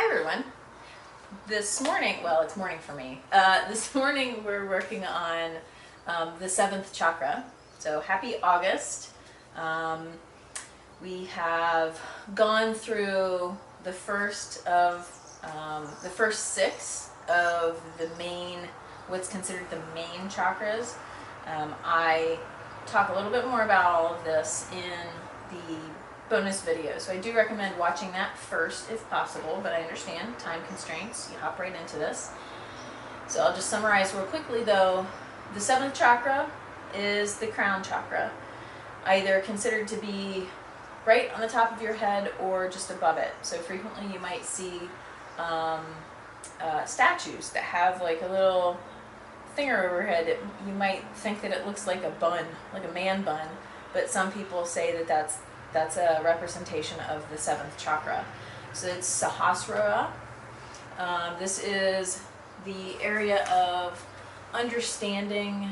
Hi everyone. This morning, well, it's morning for me. This morning we're working on the 7th chakra. So happy August. We have gone through the first six of the main, what's considered the main chakras. I talk a little bit more about all of this in the bonus video, so I do recommend watching that first if possible, but I understand time constraints, you hop right into this. So I'll just summarize real quickly though. The 7th chakra is the crown chakra, either considered to be right on the top of your head or just above it. So frequently you might see statues that have like a little finger overhead. You might think that it looks like a bun, like a man bun, but some people say that that's a representation of the 7th chakra. So it's Sahasrara. This is the area of understanding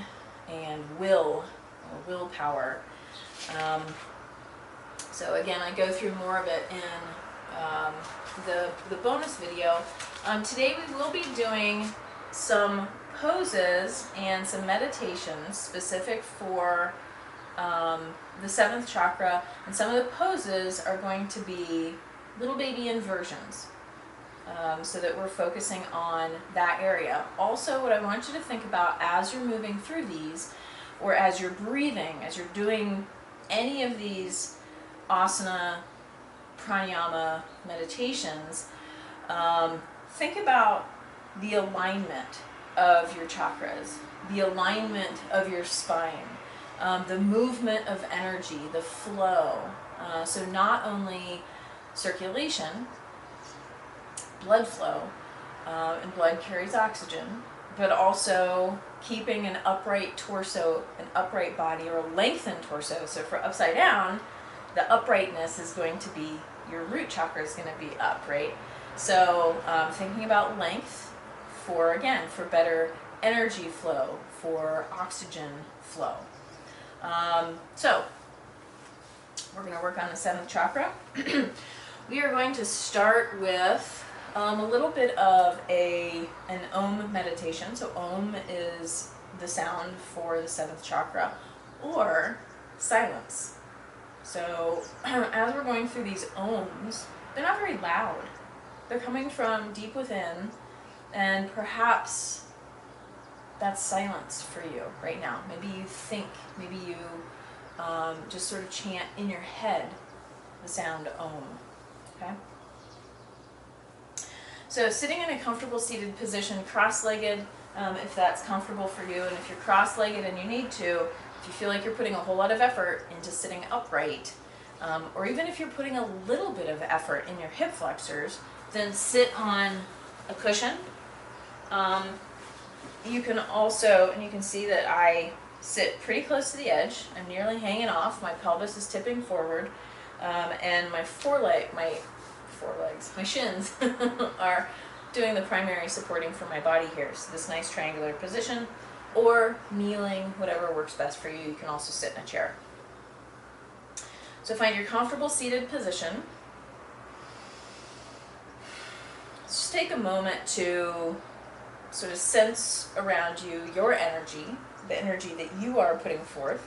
and will, or willpower. So again, I go through more of it in the bonus video. Today we will be doing some poses and some meditations specific for the 7th chakra, and some of the poses are going to be little baby inversions, so that we're focusing on that area. Also, what I want you to think about as you're moving through these, or as you're breathing, as you're doing any of these asana, pranayama meditations, think about the alignment of your chakras, the alignment of your spine, the movement of energy, the flow. So not only circulation, blood flow, and blood carries oxygen, but also keeping an upright torso, an upright body, or a lengthened torso. So for upside down, the uprightness is going to be, your root chakra is going to be up, right? So thinking about length for, again, for better energy flow, for oxygen flow. So we're going to work on the 7th chakra. We are going to start with a little bit of an Om meditation. So Om is the sound for the 7th chakra, or silence. So as we're going through these Oms, they're not very loud. They're coming from deep within, and perhaps that's silence for you right now. Maybe you think, maybe you just sort of chant in your head the sound Om, okay? So sitting in a comfortable seated position, cross-legged, if that's comfortable for you, and if you're cross-legged and you need to, if you feel like you're putting a whole lot of effort into sitting upright, or even if you're putting a little bit of effort in your hip flexors, then sit on a cushion. You can also, and you can see that I sit pretty close to the edge. I'm nearly hanging off. My pelvis is tipping forward, and my my shins are doing the primary supporting for my body here. So this nice triangular position, or kneeling, whatever works best for you. You can also sit in a chair. So find your comfortable seated position. Just take a moment to sort of sense around you your energy, the energy that you are putting forth.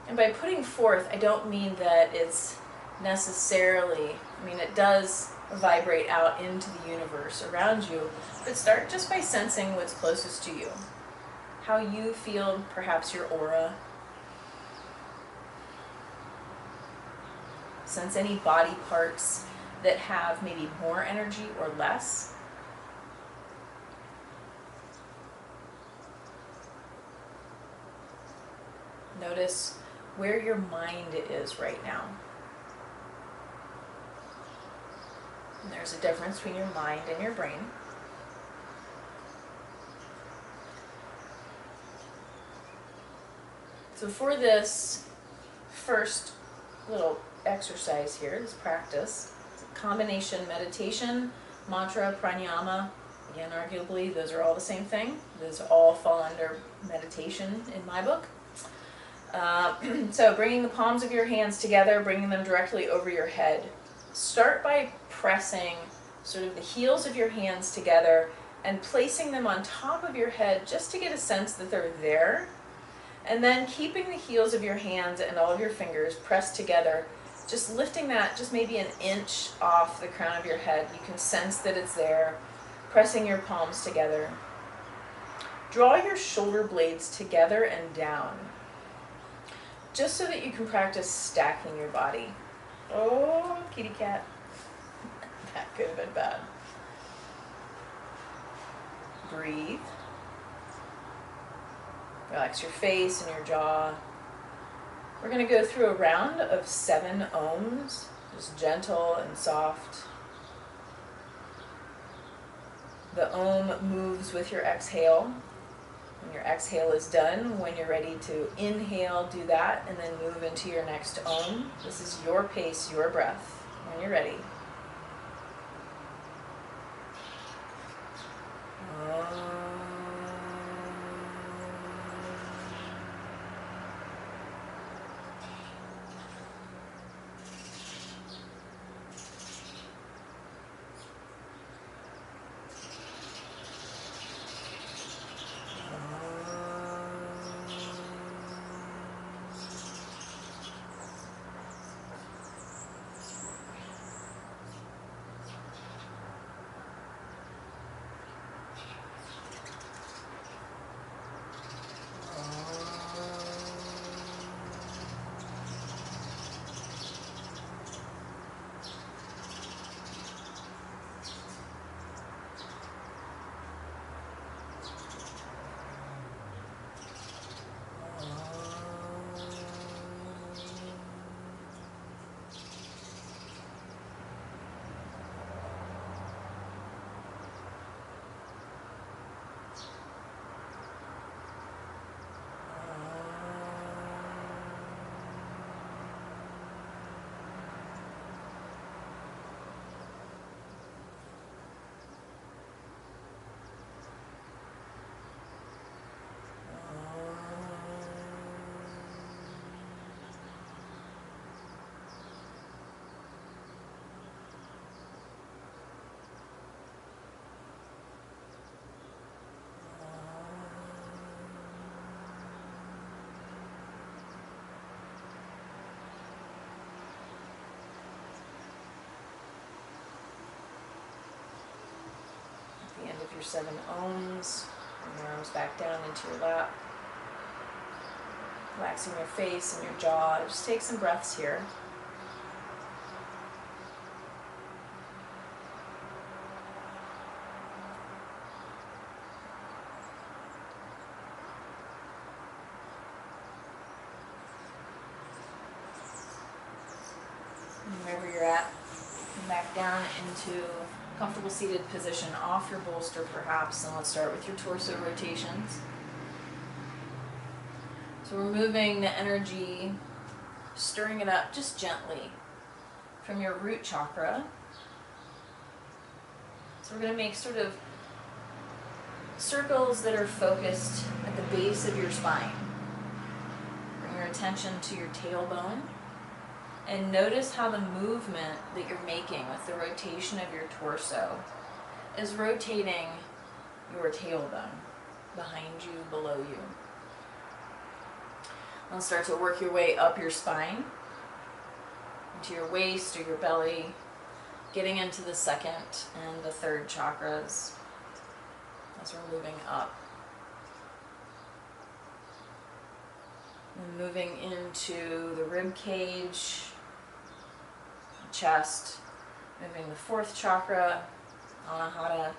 And by putting forth, I don't mean that it's necessarily, I mean, it does vibrate out into the universe around you, but start just by sensing what's closest to you. How you feel, perhaps your aura. Sense any body parts that have maybe more energy or less. Notice where your mind is right now. And there's a difference between your mind and your brain. So for this first little exercise here, this practice, it's a combination meditation, mantra, pranayama. Again, arguably, those are all the same thing. Those all fall under meditation in my book. So bringing the palms of your hands together, bringing them directly over your head. start by pressing sort of the heels of your hands together and placing them on top of your head just to get a sense that they're there. And then keeping the heels of your hands and all of your fingers pressed together, just lifting that just maybe an inch off the crown of your head. You can sense that it's there, pressing your palms together. Draw your shoulder blades together and down, just so that you can practice stacking your body. Oh, kitty cat. That could have been bad. Breathe. Relax your face and your jaw. We're going to go through a round of 7 ohms, just gentle and soft. The ohm moves with your exhale. When your exhale is done, when you're ready to inhale, do that, and then move into your next ohm. This is your pace, your breath, when you're ready. The end of your 7 ohms, bring your arms back down into your lap. Relaxing your face and your jaw. Just take some breaths here. And wherever you're at, come back down into comfortable seated position off your bolster perhaps, and let's start with your torso rotations. So we're moving the energy, stirring it up just gently from your root chakra. So we're going to make sort of circles that are focused at the base of your spine. Bring your attention to your tailbone. And notice how the movement that you're making with the rotation of your torso is rotating your tailbone behind you, below you. And start to work your way up your spine, into your waist or your belly, getting into the 2nd and the 3rd chakras as we're moving up. And moving into the rib cage, chest, moving the 4th chakra, Anahata.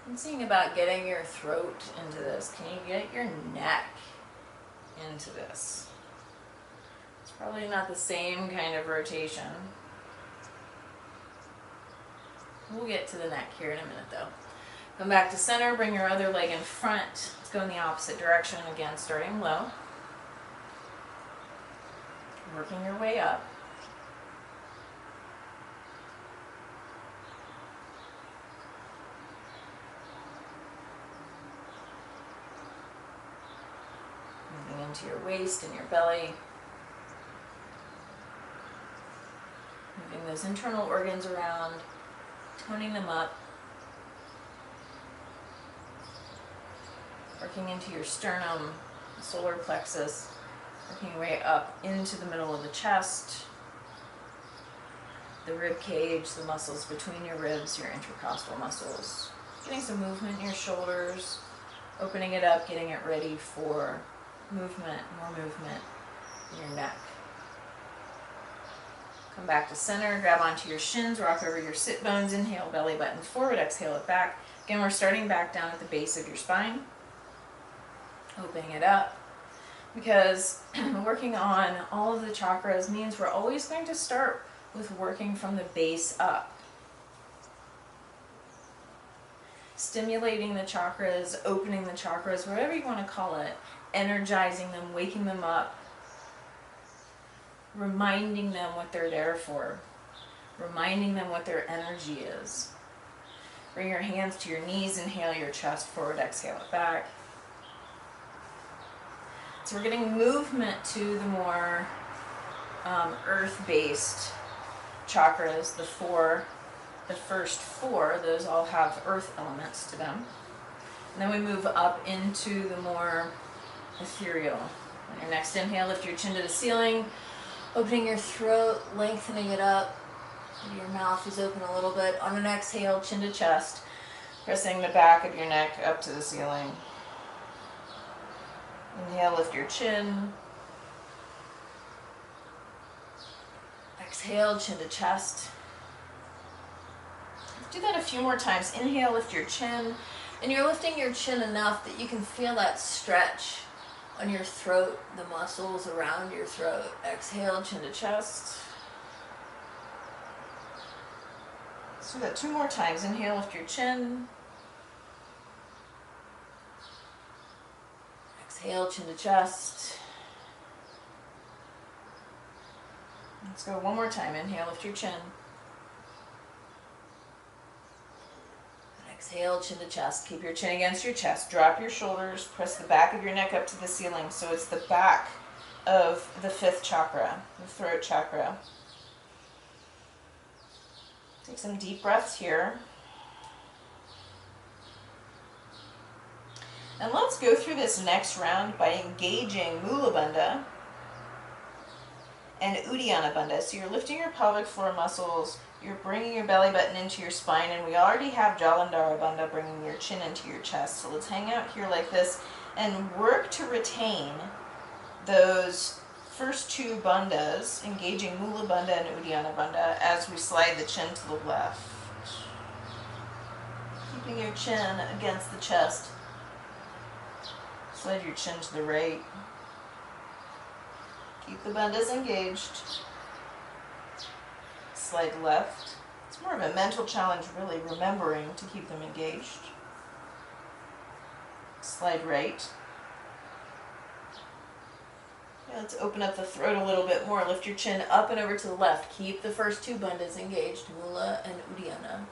I'm thinking about getting your throat into this. Can you get your neck into this? It's probably not the same kind of rotation. We'll get to the neck here in a minute though. Come back to center, bring your other leg in front. Let's go in the opposite direction again, starting low. Working your way up. Moving into your waist and your belly. Getting those internal organs around, toning them up. Working into your sternum, solar plexus, working your way up into the middle of the chest, the rib cage, the muscles between your ribs, your intercostal muscles. Getting some movement in your shoulders, opening it up, getting it ready for movement, more movement in your neck. Come back to center, grab onto your shins, rock over your sit bones, inhale, belly button forward, exhale it back. Again, we're starting back down at the base of your spine. Opening it up, because working on all of the chakras means we're always going to start with working from the base up. Stimulating the chakras, opening the chakras, whatever you want to call it, energizing them, waking them up, reminding them what they're there for, reminding them what their energy is. Bring your hands to your knees, inhale your chest forward, exhale it back. So we're getting movement to the more earth-based chakras, the first four, those all have earth elements to them. And then we move up into the more ethereal. On your next inhale, lift your chin to the ceiling, opening your throat, lengthening it up. Your mouth is open a little bit. On an exhale, chin to chest, pressing the back of your neck up to the ceiling. Inhale, lift your chin. Exhale, chin to chest. Do that a few more times. Inhale, lift your chin. And you're lifting your chin enough that you can feel that stretch on your throat, the muscles around your throat. Exhale, chin to chest. Let's do that 2 more times. Inhale, lift your chin. Exhale, chin to chest. Let's go 1 more time. Inhale, lift your chin. And exhale, chin to chest. Keep your chin against your chest. Drop your shoulders. Press the back of your neck up to the ceiling. So it's the back of the 5th chakra, the throat chakra. Take some deep breaths here. And let's go through this next round by engaging Mula Bandha and Uddiyana Bandha. So you're lifting your pelvic floor muscles, you're bringing your belly button into your spine, and we already have Jalandhara Bandha, bringing your chin into your chest. So let's hang out here like this and work to retain those first 2 bandhas, engaging Mula Bandha and Uddiyana Bandha, as we slide the chin to the left. Keeping your chin against the chest. Slide your chin to the right. Keep the bandhas engaged. Slide left. It's more of a mental challenge, really, remembering to keep them engaged. Slide right. Yeah, let's open up the throat a little bit more. Lift your chin up and over to the left. Keep the first 2 bandhas engaged, Mula and Uddiyana.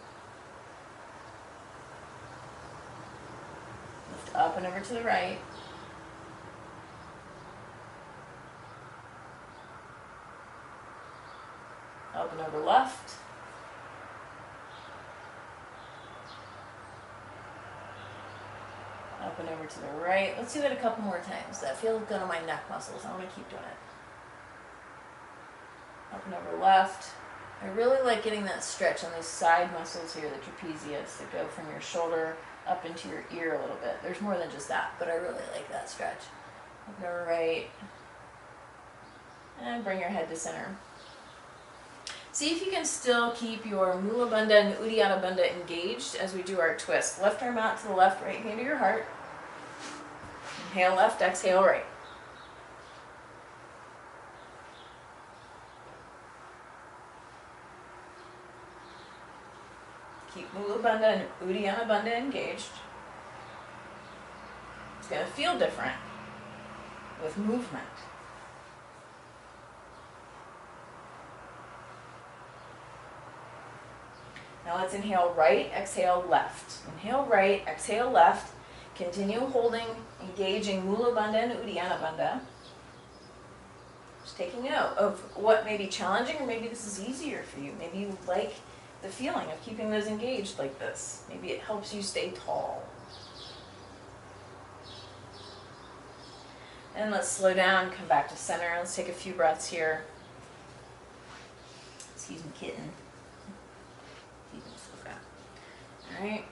Lift up and over to the right. Up and over left. Up and over to the right. Let's do that a couple more times. That feels good on my neck muscles. I want to keep doing it. Up and over left. I really like getting that stretch on these side muscles here, the trapezius, that go from your shoulder up into your ear a little bit. There's more than just that, but I really like that stretch. Up and over right. And bring your head to center. See if you can still keep your Mula Bandha and Uddiyana Bandha engaged as we do our twist. Left arm out to the left, right hand to your heart. Inhale left, exhale right. Keep Mula Bandha and Uddiyana Bandha engaged. It's going to feel different with movement. Now let's inhale right, exhale left. Inhale right, exhale left. Continue holding, engaging Mula Bandha and Uddiyana Bandha. Just taking note of what may be challenging, or maybe this is easier for you. Maybe you like the feeling of keeping those engaged like this. Maybe it helps you stay tall. And let's slow down, come back to center. Let's take a few breaths here. Excuse me, kitten. All right.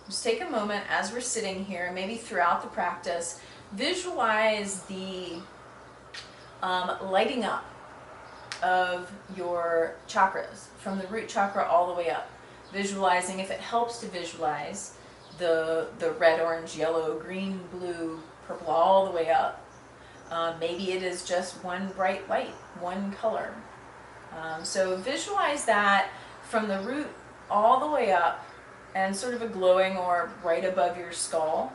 Just take a moment as we're sitting here, maybe throughout the practice, visualize the lighting up of your chakras, from the root chakra all the way up. Visualizing, if it helps to visualize, the red, orange, yellow, green, blue, purple, all the way up. Maybe it is just one bright light, one color. So visualize that from the root all the way up, and sort of a glowing or right above your skull.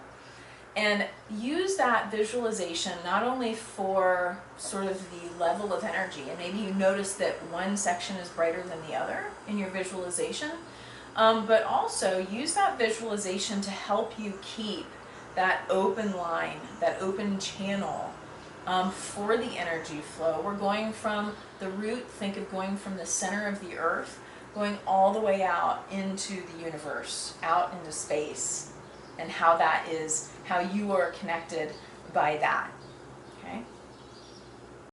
And use that visualization not only for sort of the level of energy, and maybe you notice that one section is brighter than the other in your visualization, but also use that visualization to help you keep that open line, that open channel for the energy flow. We're going from the root, think of going from the center of the earth, going all the way out into the universe, out into space, and how that is, how you are connected by that.